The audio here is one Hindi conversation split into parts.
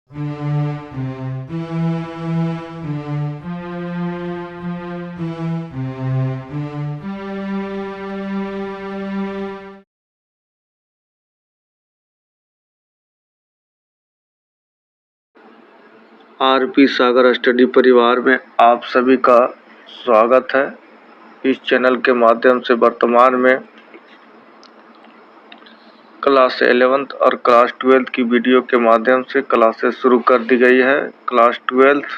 आरपी सागर स्टडी परिवार में आप सभी का स्वागत है। इस चैनल के माध्यम से वर्तमान में क्लास 11th और क्लास 12th की वीडियो के माध्यम से क्लासेस शुरू कर दी गई है। क्लास 12th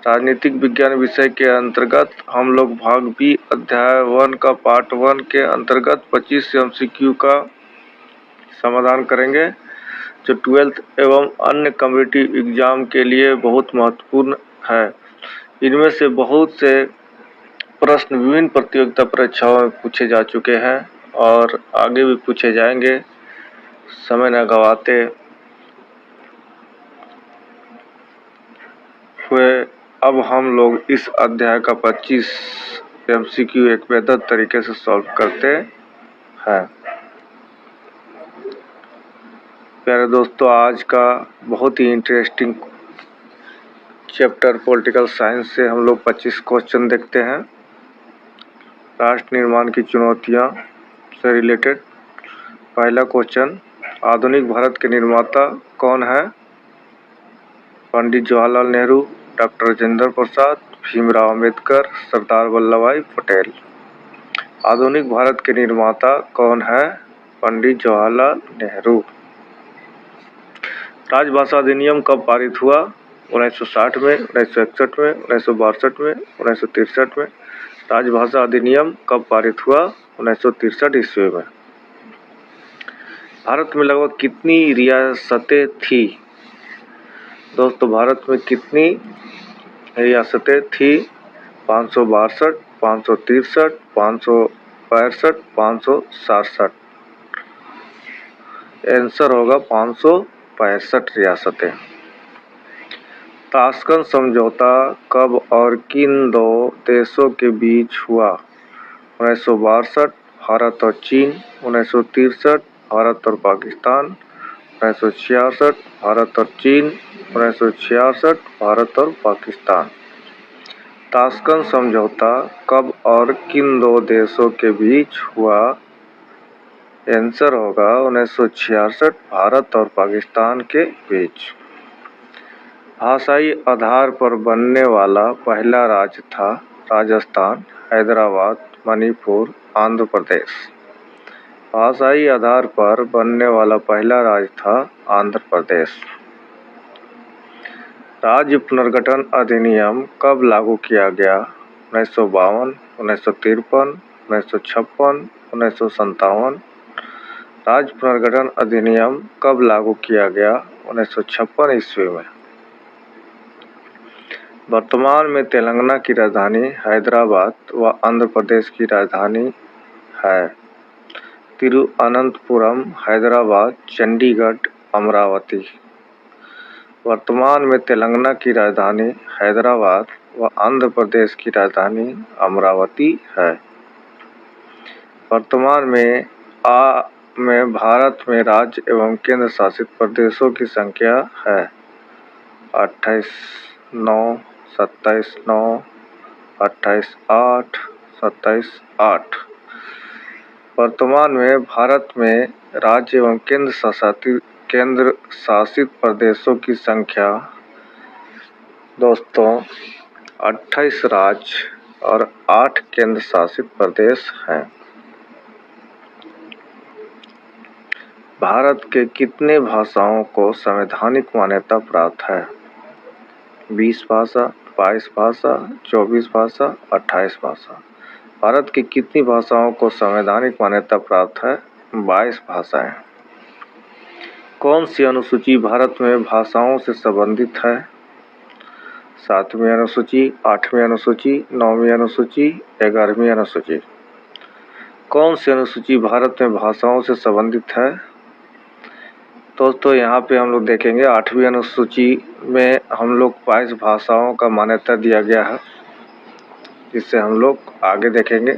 राजनीतिक विज्ञान विषय के अंतर्गत हम लोग भाग बी अध्याय 1 का पार्ट 1 के अंतर्गत 25 MCQ का समाधान करेंगे, जो 12th एवं अन्य कॉम्पिटिटिव एग्जाम के लिए बहुत महत्वपूर्ण है। इनमें से बहुत से प्रश्न विभिन्न प्रतियोगिता परीक्षाओं में पूछे जा चुके हैं और आगे भी पूछे जाएंगे। समय न गवाते हुए अब हम लोग इस अध्याय का 25 MCQ एक बेहतर तरीके से सॉल्व करते हैं। प्यारे दोस्तों, आज का बहुत ही इंटरेस्टिंग चैप्टर पॉलिटिकल साइंस से हम लोग 25 क्वेश्चन देखते हैं। राष्ट्र निर्माण की चुनौतियां से रिलेटेड पहला क्वेश्चन, आधुनिक भारत के निर्माता कौन है? पंडित जवाहरलाल नेहरू, डॉक्टर राजेंद्र प्रसाद, भीमराव अम्बेडकर, सरदार वल्लभ भाई पटेल। आधुनिक भारत के निर्माता कौन है? पंडित जवाहरलाल नेहरू। राजभाषा अधिनियम कब पारित हुआ? 1960 में, 1961 में, 1962 में, 1963 में। राजभाषा अधिनियम कब पारित हुआ? 1963 ईस्वी में। भारत में लगभग कितनी रियासतें थी? दोस्तों, भारत में कितनी रियासतें थी? 562, 563, 565, 567। आंसर होगा 565 रियासतें। ताशकंद समझौता कब और किन दो देशों के बीच हुआ? 1962 भारत और चीन, 1963 भारत और पाकिस्तान, 1966 भारत और चीन, 1966 भारत और पाकिस्तान। ताशकंद समझौता कब और किन दो देशों के बीच हुआ? आंसर होगा 1966 भारत और पाकिस्तान के बीच। भाषाई आधार पर बनने वाला पहला राज्य था राजस्थान, हैदराबाद, मणिपुर, आंध्र प्रदेश। भाषाई आधार पर बनने वाला पहला राज्य था आंध्र प्रदेश। राज्य पुनर्गठन अधिनियम कब लागू किया गया? 1952, 1953, 1956, 1957। राज्य पुनर्गठन अधिनियम कब लागू किया गया? 1956 ईस्वी में। वर्तमान में तेलंगाना की राजधानी हैदराबाद व आंध्र प्रदेश की राजधानी है तिरुअनंतपुरम, हैदराबाद, चंडीगढ़, अमरावती। वर्तमान में तेलंगाना की राजधानी हैदराबाद व आंध्र प्रदेश की राजधानी अमरावती है। वर्तमान में भारत में राज्य एवं केंद्र शासित प्रदेशों की संख्या है 28, 9, 27, 9, 28, 8, 27, 8। वर्तमान में भारत में राज्य एवं केंद्र शासित प्रदेशों की संख्या दोस्तों 28 राज्य और 8 केंद्र शासित प्रदेश हैं। भारत के कितने भाषाओं को संवैधानिक मान्यता प्राप्त है? 20 भाषा, 22 भाषा, 24 भाषा, 28 भाषा। भारत की कितनी भाषाओं को संवैधानिक मान्यता प्राप्त है? 22 भाषाएं। कौन सी अनुसूची भारत में भाषाओं से संबंधित है? 7वीं अनुसूची, 8वीं अनुसूची, 9वीं अनुसूची, 11वीं अनुसूची। कौन सी अनुसूची भारत में भाषाओं से संबंधित है? दोस्तों, यहाँ पे हम लोग देखेंगे 8वीं अनुसूची में हम लोग 22 भाषाओं का मान्यता दिया गया है, जिससे हम लोग आगे देखेंगे।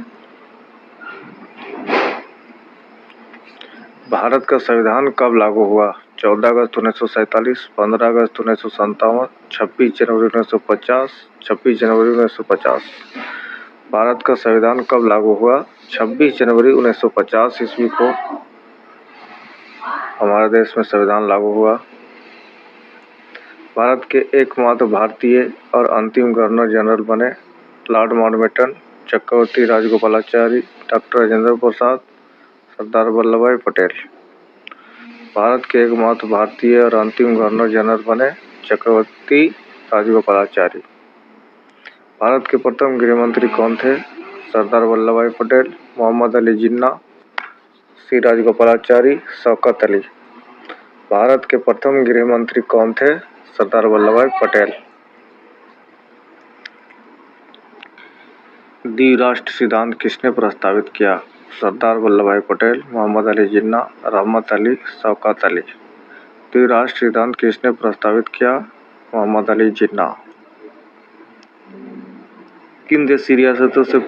भारत का संविधान कब लागू हुआ? 14 अगस्त 1947, 15 अगस्त 1957, 26 जनवरी 1950, 26 जनवरी 1950। भारत का संविधान कब लागू हुआ? 26 जनवरी 1950 ईस्वी को हमारे देश में संविधान लागू हुआ। भारत के एकमात्र भारतीय और अंतिम गवर्नर जनरल बने लॉर्ड माउंटबेटन, चक्रवर्ती राजगोपालाचारी, डॉक्टर राजेंद्र प्रसाद, सरदार वल्लभ भाई पटेल। भारत के एकमात्र भारतीय और अंतिम गवर्नर जनरल बने चक्रवर्ती राजगोपालाचारी। भारत के प्रथम गृह मंत्री कौन थे? सरदार वल्लभ भाई पटेल, मोहम्मद अली जिन्ना, सी राजगोपालाचारी, शौकत अली। भारत के प्रथम गृह मंत्री कौन थे? सरदार वल्लभ भाई पटेल। द्विराष्ट्र सिद्धांत किसने प्रस्तावित किया? सरदार वल्लभ भाई पटेल, मोहम्मद अली जिन्ना, रहमत अली, शौकत अली। द्विराष्ट्र सिद्धांत किसने प्रस्तावित किया? मोहम्मद अली जिन्ना। किन देशी रियासतों से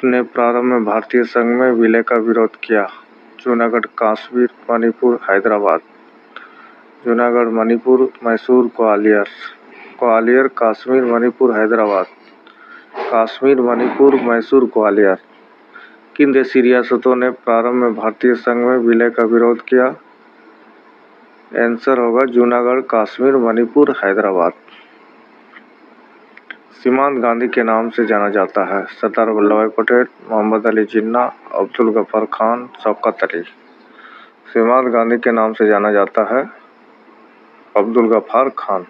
ने प्रारंभ में भारतीय संघ में विलय का विरोध किया? जूनागढ़, कश्मीर, मणिपुर, हैदराबाद। जूनागढ़, मणिपुर, मैसूर, ग्वालियर, कश्मीर, मणिपुर, हैदराबाद। कश्मीर, मणिपुर, मैसूर, ग्वालियर। किन देशी रियासतों ने प्रारंभ में भारतीय संघ में विलय का विरोध किया? आंसर होगा जूनागढ़, कश्मीर, मणिपुर, हैदराबाद। सीमांत गांधी के नाम से जाना जाता है? सरदार वल्लभ भाई पटेल, मोहम्मद अली जिन्ना, अब्दुल गफार खान, शौकत अली। सीमांत गांधी के नाम से जाना जाता है अब्दुल गफार खान।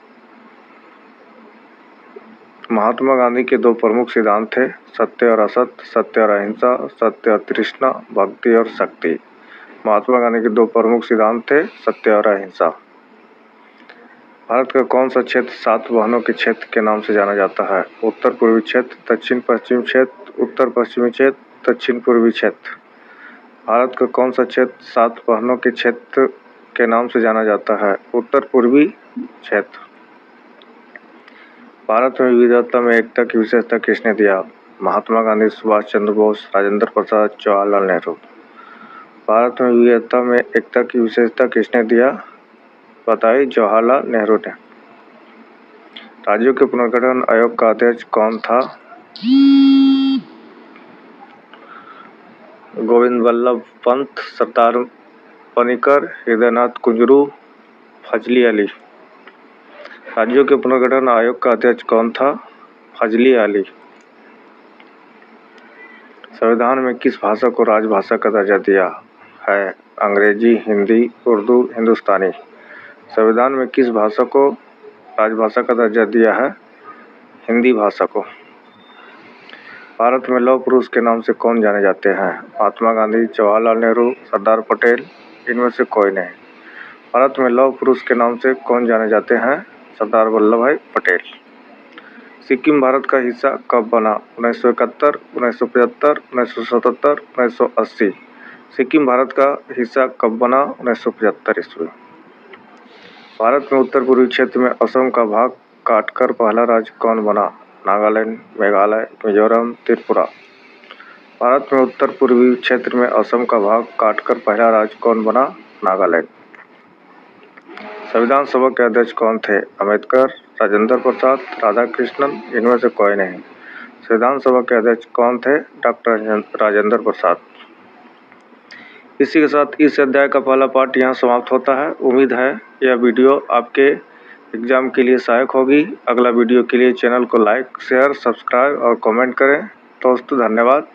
महात्मा गांधी के दो प्रमुख सिद्धांत थे, सत्य और असत्य, सत्य और अहिंसा, सत्य और तृष्णा, भक्ति और शक्ति। महात्मा गांधी के दो प्रमुख सिद्धांत थे, सत्य और अहिंसा। भारत का कौन सा क्षेत्र 7 बहनों के क्षेत्र के नाम से जाना जाता है? उत्तर पूर्वी क्षेत्र, दक्षिण पश्चिमी क्षेत्र, उत्तर पश्चिमी क्षेत्र, दक्षिण पूर्वी क्षेत्र। भारत का कौन सा क्षेत्र 7 बहनों के क्षेत्र के नाम से जाना जाता है? उत्तर पूर्वी क्षेत्र। भारत में विविधता में एकता की विशेषता किसने दिया? महात्मा गांधी, सुभाष चंद्र बोस, राजेंद्र प्रसाद, जवाहरलाल नेहरू। भारत में विविधता में एकता की विशेषता किसने दिया? बताइए, जवाहरलाल नेहरू ने। राज्यों के पुनर्गठन आयोग का अध्यक्ष कौन था? गोविंद वल्लभ पंत, सरदार पनिकर, हृदयनाथ कुंजरू, फजली अली। राज्यों के पुनर्गठन आयोग का अध्यक्ष कौन था? फजली अली। संविधान में किस भाषा को राजभाषा का दर्जा दिया है? अंग्रेजी, हिंदी, उर्दू, हिंदुस्तानी। संविधान में किस भाषा को राजभाषा का दर्जा दिया है? हिंदी भाषा को। भारत में लौह पुरुष के नाम से कौन जाने जाते हैं? महात्मा गांधी, जवाहरलाल नेहरू, सरदार पटेल, इनमें से कोई नहीं। भारत में लौह पुरुष के नाम से कौन जाने जाते हैं? सरदार वल्लभ भाई पटेल। सिक्किम भारत का हिस्सा कब बना? 1971, 1975, 1977, 1980। सिक्किम भारत का हिस्सा कब बना? 1975 ईस्वी। भारत में उत्तर पूर्वी क्षेत्र में असम का भाग काटकर पहला राज्य कौन बना? नागालैंड, मेघालय, मिजोरम, त्रिपुरा। भारत में उत्तर पूर्वी क्षेत्र में असम का भाग काटकर पहला राज्य कौन बना? नागालैंड। संविधान सभा के अध्यक्ष कौन थे? अम्बेडकर, राजेंद्र प्रसाद, राधाकृष्णन, इनमें से कोई नहीं। संविधान सभा के अध्यक्ष कौन थे? डॉक्टर राजेंद्र प्रसाद। इसी के साथ इस अध्याय का पहला पार्ट यहाँ समाप्त होता है। उम्मीद है यह वीडियो आपके एग्जाम के लिए सहायक होगी। अगला वीडियो के लिए चैनल को लाइक, शेयर, सब्सक्राइब और कमेंट करें। दोस्तों, धन्यवाद।